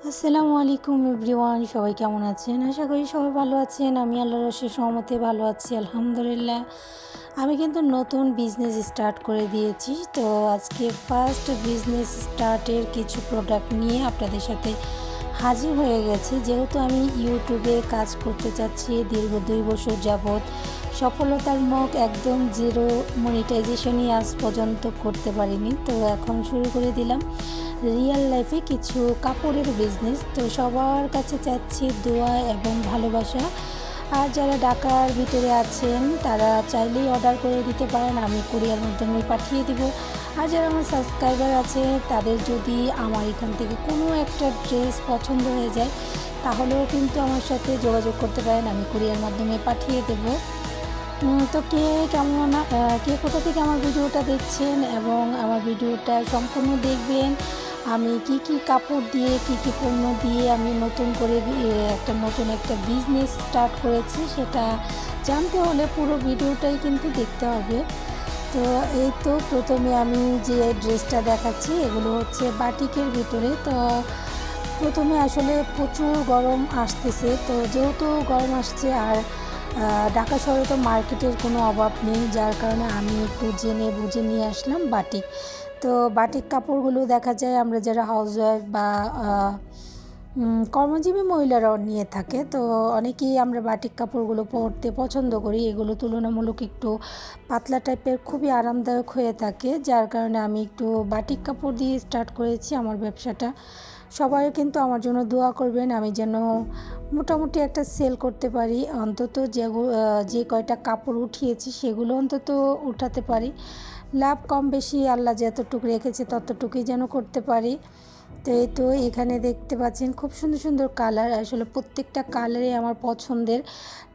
আসসালামু আলাইকুম এভরিওয়ান, সবাই কেমন আছেন? আশা করি সবাই ভালো আছেন। আমি আল্লাহর অশেষ রহমতে ভালো আছি, আলহামদুলিল্লাহ। আমি কিন্তু নতুন বিজনেস স্টার্ট করে দিয়েছি। তো আজকে ফার্স্ট বিজনেস স্টার্টের কিছু প্রোডাক্ট নিয়ে আপনাদের সাথে হাজির হয়ে গেছি। যেহেতু আমি ইউটিউবে কাজ করতে চাচ্ছি দীর্ঘ 2 বছর যাবৎ, সফলতার মুখ একদম জিরো, মনিটাইজেশনই আজ পর্যন্ত করতে পারিনি। তো এখন শুরু করে দিলাম রিয়েল লাইফে কিছু কাপড়ের বিজনেস। তো সবার কাছে চাচ্ছি দোয়া এবং ভালোবাসা। আর যারা ঢাকার ভিতরে আছেন তারা চাইলেই অর্ডার করে দিতে পারেন, আমি কুরিয়ার মাধ্যমে পাঠিয়ে দিব। আর যারা আমার সাবস্ক্রাইবার আছে তাদের যদি আমার এখান থেকে কোনো একটা ড্রেস পছন্দ হয়ে যায় তাহলেও কিন্তু আমার সাথে যোগাযোগ করতে পারেন, আমি কুরিয়ার মাধ্যমে পাঠিয়ে দেবো। তো কে কোথা থেকে আমার ভিডিওটা দেখছেন এবং আমার ভিডিওটা সম্পূর্ণ দেখবেন। আমি কি কি কাপড় দিয়ে কি কি পণ্য দিয়ে আমি নতুন করে নতুন একটা বিজনেস স্টার্ট করেছি সেটা জানতে হলে পুরো ভিডিওটাই কিন্তু দেখতে হবে। তো এই তো প্রথমে আমি যে ড্রেসটা দেখাচ্ছি এগুলো হচ্ছে বাটিকের ভিতরে। তো প্রথমে আসলে প্রচুর গরম আসতেছে, তো যেহেতু গরম আসছে আর ঢাকা শহরে তো মার্কেটের কোনো অভাব নেই, যার কারণে আমি একটু জেনে বুঝে নিয়ে আসলাম বাটিক। তো বাটিক কাপড়গুলো দেখা যায় আমরা যারা হাউসওয়াইফ বা কর্মজীবী মহিলারাও নিয়ে থাকে। তো অনেকেই আমরা বাটিক কাপড়গুলো পরতে পছন্দ করি, এগুলো তুলনামূলক একটু পাতলা টাইপের, খুবই আরামদায়ক হয়ে থাকে, যার কারণে আমি একটু বাটিক কাপড় দিয়ে স্টার্ট করেছি আমার ব্যবসাটা। সবাই কিন্তু আমার জন্য দোয়া করবেন, আমি যেন মোটামুটি একটা সেল করতে পারি, অন্তত যে কয়টা কাপড় উঠিয়েছি সেগুলো অন্তত উঠাতে পারি। লাভ কম বেশি আল্লাহ যতটুকু রেখেছে ততটুকুই যেন করতে পারি। তো এই তো এখানে দেখতে পাচ্ছেন খুব সুন্দর সুন্দর কালার, আসলে প্রত্যেকটা কালারই আমার পছন্দের,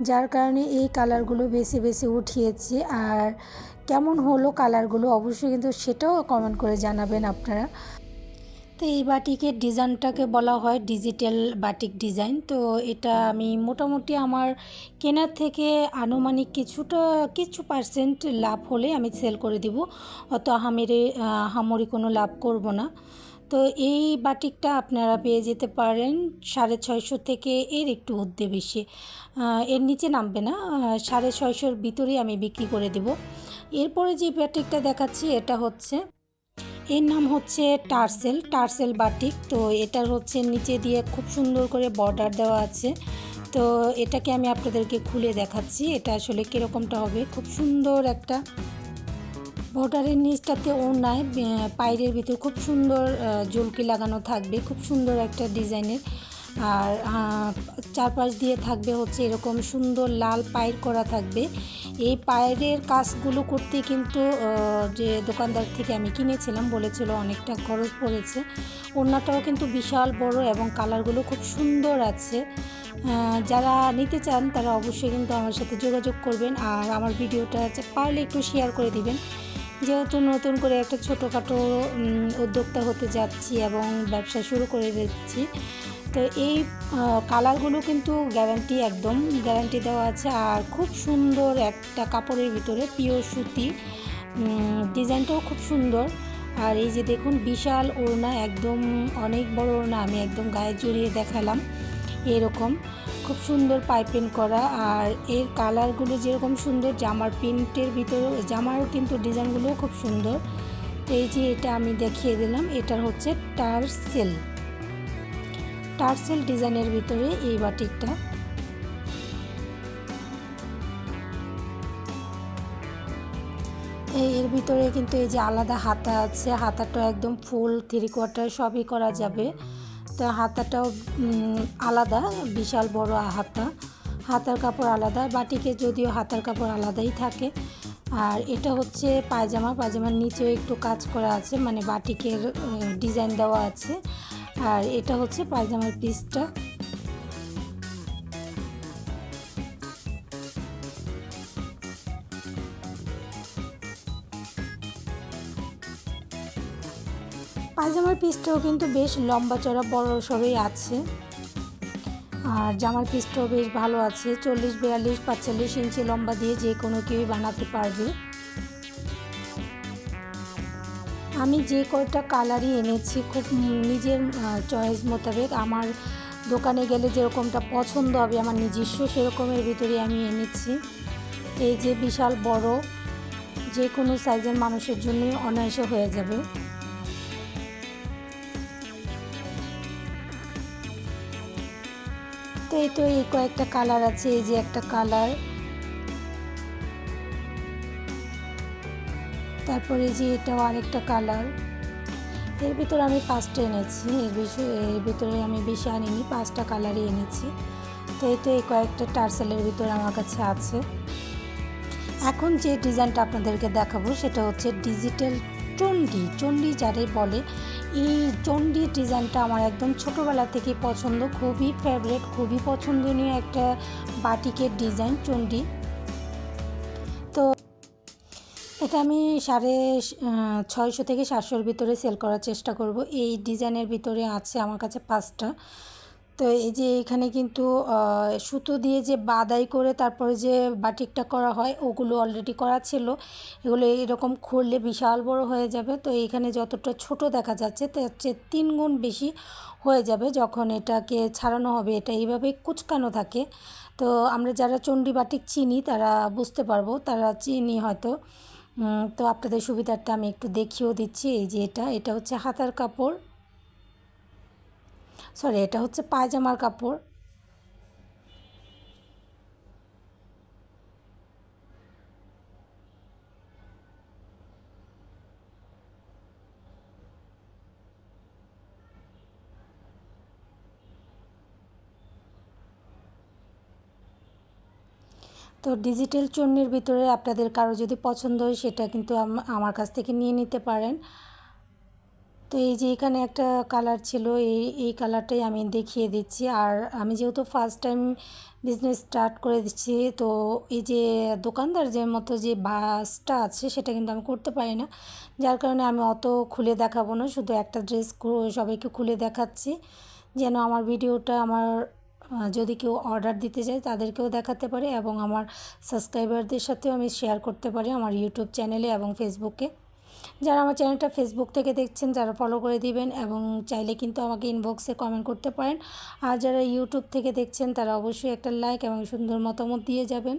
যার কারণে এই কালারগুলো বেছে বেছে উঠিয়েছি। আর কেমন হলো কালারগুলো অবশ্যই কিন্তু সেটাও কমেন্ট করে জানাবেন আপনারা। তো এই বাটিকের ডিজাইনটাকে বলা হয় ডিজিটাল বাটিক ডিজাইন। তো এটা আমি মোটামুটি আমার কেনার থেকে আনুমানিক কিছু পার্সেন্ট লাভ হলে আমি সেল করে দিব, অত আহামরি কোনো লাভ করব না। তো এই বাটিকটা আপনারা পেয়ে যেতে পারেন 650 থেকে, এর একটু ঊর্ধ্বে বেশি, এর নিচে নামবে না, 650-র ভিতরেই আমি বিক্রি করে দেব। এরপরে যে বাটিকটা দেখাচ্ছি এটা হচ্ছে, এর নাম হচ্ছে টার্সেল বাটিক। তো এটার হচ্ছে নিচে দিয়ে খুব সুন্দর করে বর্ডার দেওয়া আছে। তো এটাকে আমি আপনাদেরকে খুলে দেখাচ্ছি এটা আসলে কীরকমটা হবে। খুব সুন্দর একটা বর্ডারের নিচটাতে ওড়নায় পায়ের ভিতর খুব সুন্দর জুলকি লাগানো থাকবে, খুব সুন্দর একটা ডিজাইনের। আর চারপাশ দিয়ে থাকবে হচ্ছে এরকম সুন্দর লাল পায়ের করা থাকবে। এই পায়ের কাজগুলো করতে কিন্তু যে দোকানদার থেকে আমি কিনেছিলাম বলেছিল অনেকটা খরচ পড়েছে। ওড়নাটাও কিন্তু বিশাল বড় এবং কালারগুলো খুব সুন্দর আছে। যারা নিতে চান তারা অবশ্যই কিন্তু আমার সাথে যোগাযোগ করবেন, আর আমার ভিডিওটা পারলে একটু শেয়ার করে দিবেন। যেহেতু নতুন করে একটা ছোটোখাটো উদ্যোক্তা হতে যাচ্ছি এবং ব্যবসা শুরু করে দিচ্ছি, তো এই কালারগুলো কিন্তু একদম গ্যারান্টি দেওয়া আছে। আর খুব সুন্দর একটা কাপড়ের ভিতরে পিওর সুতি, ডিজাইনটাও খুব সুন্দর। আর এই যে দেখুন বিশাল ওড়না, একদম অনেক বড় ওড়না, আমি একদম গায়ে জড়িয়ে দেখালাম এরকম খুব সুন্দর পাইপিং করা। আর এর কালারগুলো যেরকম সুন্দর, জামার প্রিন্টের ভিতরে জামার কিন্তু ডিজাইনগুলোও খুব সুন্দর। তো এই যে এটা আমি দেখিয়ে দিলাম, এটার হচ্ছে টার্সেল ডিজাইনের ভিতরে এই বাটিকটা। এর ভিতরে কিন্তু এই যে আলাদা হাতা আছে, হাতাটা একদম ফুল 3/4 সবই করা যাবে। তো হাতাটাও আলাদা, বিশাল বড় হাতা, হাতার কাপড় আলাদা। বাটিকে যদিও হাতার কাপড় আলাদাই থাকে। আর এটা হচ্ছে পায়জামার নিচেও একটু কাজ করা আছে, মানে বাটিকের ডিজাইন দেওয়া আছে। আর এটা হচ্ছে পায়জামার পিসটা। পায়জামার পিসটাও কিন্তু বেশ লম্বা চড়া বড় সবই আছে। আর জামার পিসটাও বেশ ভালো আছে, 40, 42, 45 ইঞ্চি লম্বা দিয়ে যে কোনো কেউই বানাতে পারবে। আমি যে কয়টা কালারই এনেছি খুব নিজের চয়েস মোতাবেক, আমার দোকানে গেলে যেরকমটা পছন্দ হবে আমার নিজস্ব সেরকমের ভিতরে আমি এনেছি। এই যে বিশাল বড়, যে কোনো সাইজের মানুষের জন্যই অনায়াসে হয়ে যাবে। তো এই কয়েকটা কালার আছে, এই যে একটা কালার, তারপরে এই যে এটাও আরেকটা কালার। এর ভিতরে আমি 5টা এনেছি, এর ভিতরে আমি বেশি আনিনি, 5টা কালারই এনেছি। তো এই কয়েকটা টার্সেলের ভিতরে আমার কাছে আছে। এখন যে ডিজাইনটা আপনাদেরকে দেখাবো সেটা হচ্ছে ডিজিটাল চণ্ডী যারে বলে। এই চণ্ডী ডিজাইনটা আমার একদম ছোটোবেলা থেকে পছন্দ, খুবই ফেভারিট, খুবই পছন্দনীয় একটা বাটিকের ডিজাইন চণ্ডী। তো এটা আমি 650 থেকে 700-র ভিতরে সেল করার চেষ্টা করব। এই ডিজাইনের ভিতরে আছে আমার কাছে 5টা। তো এই যে এখানে কিন্তু সুতো দিয়ে যে বাদাই করে তারপরে যে বাটিকটা করা হয় ওগুলো অলরেডি করা ছিল। এগুলো এরকম খুললে বিশাল বড় হয়ে যাবে। তো এইখানে যতটা ছোট দেখা যাচ্ছে তার চেয়ে 3 গুণ বেশি হয়ে যাবে যখন এটাকে ছাড়ানো হবে। এটা এইভাবেই কুচকানো থাকে। তো আমরা যারা চণ্ডী বাটিক চিনি তারা বুঝতে পারবো, তারা চিনি হয়তো। তো আপনাদের সুবিধার্থে আমি একটু দেখিয়েও দিচ্ছি। এই যে এটা হচ্ছে হাতার কাপড়, সরি এটা হচ্ছে পায়জামার কাপড়। তো ডিজিটাল চুন্নির ভিতরে আপনাদের কারো যদি পছন্দ হয় সেটা কিন্তু আমার কাছ থেকে নিয়ে নিতে পারেন। তো এই যে এখানে একটা কালার ছিল, এই কালারটাই আমি দেখিয়ে দিচ্ছি। আর আমি যেহেতু ফার্স্ট টাইম বিজনেস স্টার্ট করে দিচ্ছি, তো এই যে দোকানদার যে মতো যে বাসটা আছে সেটা কিন্তু আমি করতে পারি না, যার কারণে আমি অত খুলে দেখাবো না, শুধু একটা ড্রেস সবাইকে খুলে দেখাচ্ছি যেন আমার ভিডিওটা আমার যদি কেউ অর্ডার দিতে চায় তাদেরকেও দেখাতে পারে এবং আমার সাবস্ক্রাইবারদের সাথেও আমি শেয়ার করতে পারি আমার ইউটিউব চ্যানেলে এবং ফেসবুকে। যারা আমার চ্যানেলটা ফেসবুক থেকে দেখছেন যারা ফলো করে দিবেন এবং চাইলে কিন্তু আমাকে ইনবক্সে কমেন্ট করতে পারেন। আর যারা ইউটিউব থেকে দেখছেন তারা অবশ্যই একটা লাইক এবং সুন্দর মতামত দিয়ে যাবেন।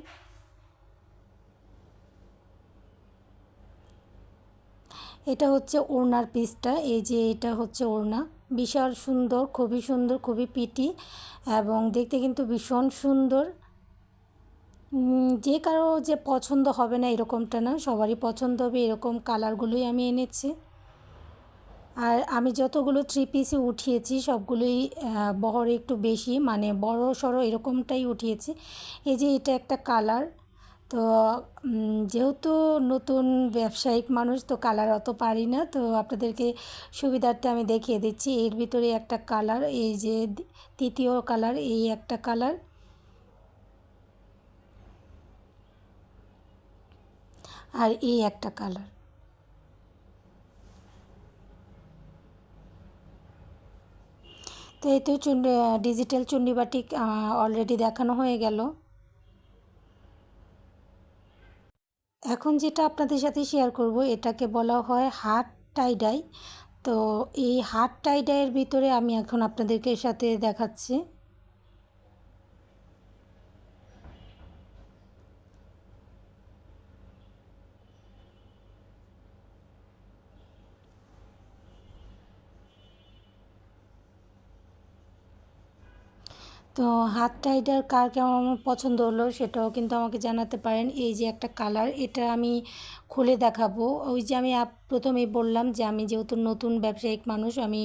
এটা হচ্ছে ওড়নার পিসটা, এই যে এটা হচ্ছে ওড়না, বিশাল সুন্দর, খুবই পিটি এবং দেখতে কিন্তু ভীষণ সুন্দর। যে কারো যে পছন্দ হবে না এরকমটা না, সবারই পছন্দ হবে, এরকম কালারগুলোই আমি এনেছি। আর আমি যতগুলো 3 পিসে উঠিয়েছি সবগুলোই বহর একটু বেশি, মানে বড় সড়ো এরকমটাই উঠিয়েছি। এই যে এটা একটা কালার। তো যেহেতু নতুন ব্যবসায়িক মানুষ তো কালার অত পারি না, তো আপনাদেরকে সুবিধার্থে আমি দেখিয়ে দিচ্ছি। এর ভিতরে একটা কালার, এই যে তৃতীয় কালার, এই একটা কালার, আর এই একটা কালার। তো এই তো ডিজিটাল চুন্ডি বাটিক অলরেডি দেখানো হয়ে গেল। এখন যেটা আপনাদের সাথে শেয়ার করব এটাকে বলা হয় হাত টাইডাই। তো এই হাত টাইডাইয়ের ভিতরে আমি এখন আপনাদেরকে সাথে দেখাচ্ছি। তো হাত টাইডার কার কেমন পছন্দ হলো সেটাও কিন্তু আমাকে জানাতে পারেন। এই যে একটা কালার, এটা আমি খুলে দেখাবো। ওই যে আমি প্রথমেই বললাম যে আমি যেহেতু নতুন ব্যবসায়িক মানুষ, আমি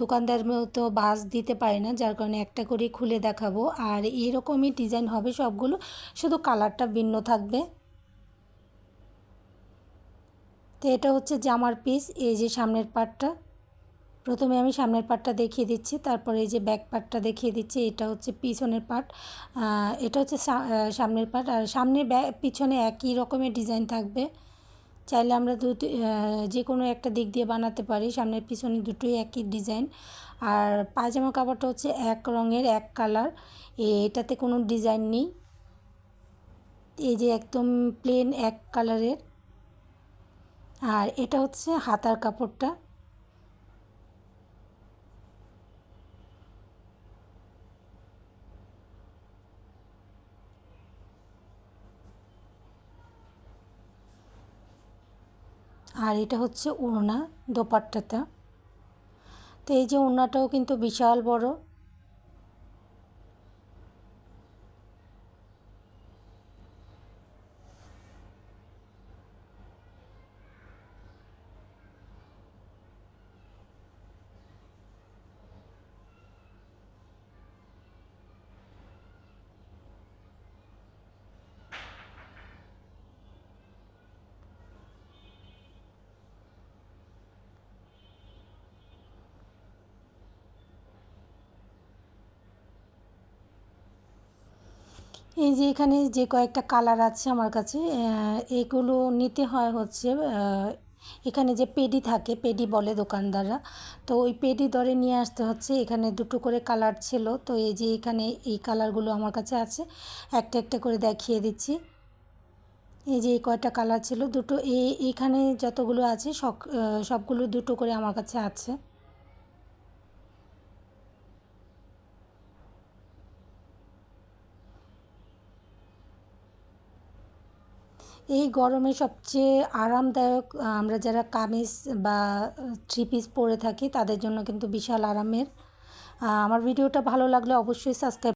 দোকানদার মতো বাস দিতে পারি না, যার কারণে একটা করে খুলে দেখাবো। আর এরকমই ডিজাইন হবে সবগুলো, শুধু কালারটা ভিন্ন থাকবে। তো এটা হচ্ছে জামার পিস, এই যে সামনের পার্টটা, প্রথমে আমি সামনের পার্টটা দেখিয়ে দিচ্ছি, তারপরে এই যে ব্যাক পার্টটা দেখিয়ে দিচ্ছি। এটা হচ্ছে পিছনের পার্ট, এটা হচ্ছে সামনের পার্ট। আর সামনে পিছনে একই রকমের ডিজাইন থাকবে, চাইলে আমরা যে কোনো একটা দিক দিয়ে বানাতে পারি, সামনের পিছনে দুটোই একই ডিজাইন। আর পায়জামা কাপড়টা হচ্ছে এক রঙের, এক কালার, এটাতে কোনো ডিজাইন নেই, এই যে একদম প্লেন এক কালারের। আর এটা হচ্ছে হাতার কাপড়টা। আর এটা হচ্ছে ওড়না দোপাট্টাটা। তো এই যে ওড়নাটাও কিন্তু বিশাল বড়। এই যে এখানে যে কয়েকটা কালার আছে আমার কাছে, এগুলো নিতে হয় হচ্ছে এখানে যে পেডি থাকে, পেডি বলে দোকানদাররা, তো ওই পেডি দরে নিয়ে আসতে হচ্ছে। এখানে দুটো করে কালার ছিল, তো এই যে এখানে এই কালারগুলো আমার কাছে আছে, একটা একটা করে দেখিয়ে দিচ্ছি। এই যে এই কয়টা কালার ছিল, দুটো এইখানে যতগুলো আছে সবগুলো দুটো করে আমার কাছে আছে। এই গরমে সবচেয়ে আরামদায়ক, আমরা যারা কামিজ বা থ্রি পিস পরে থাকি তাদের জন্য কিন্তু বিশাল আরামের। আমার ভিডিওটা ভালো লাগলে অবশ্যই সাবস্ক্রাইব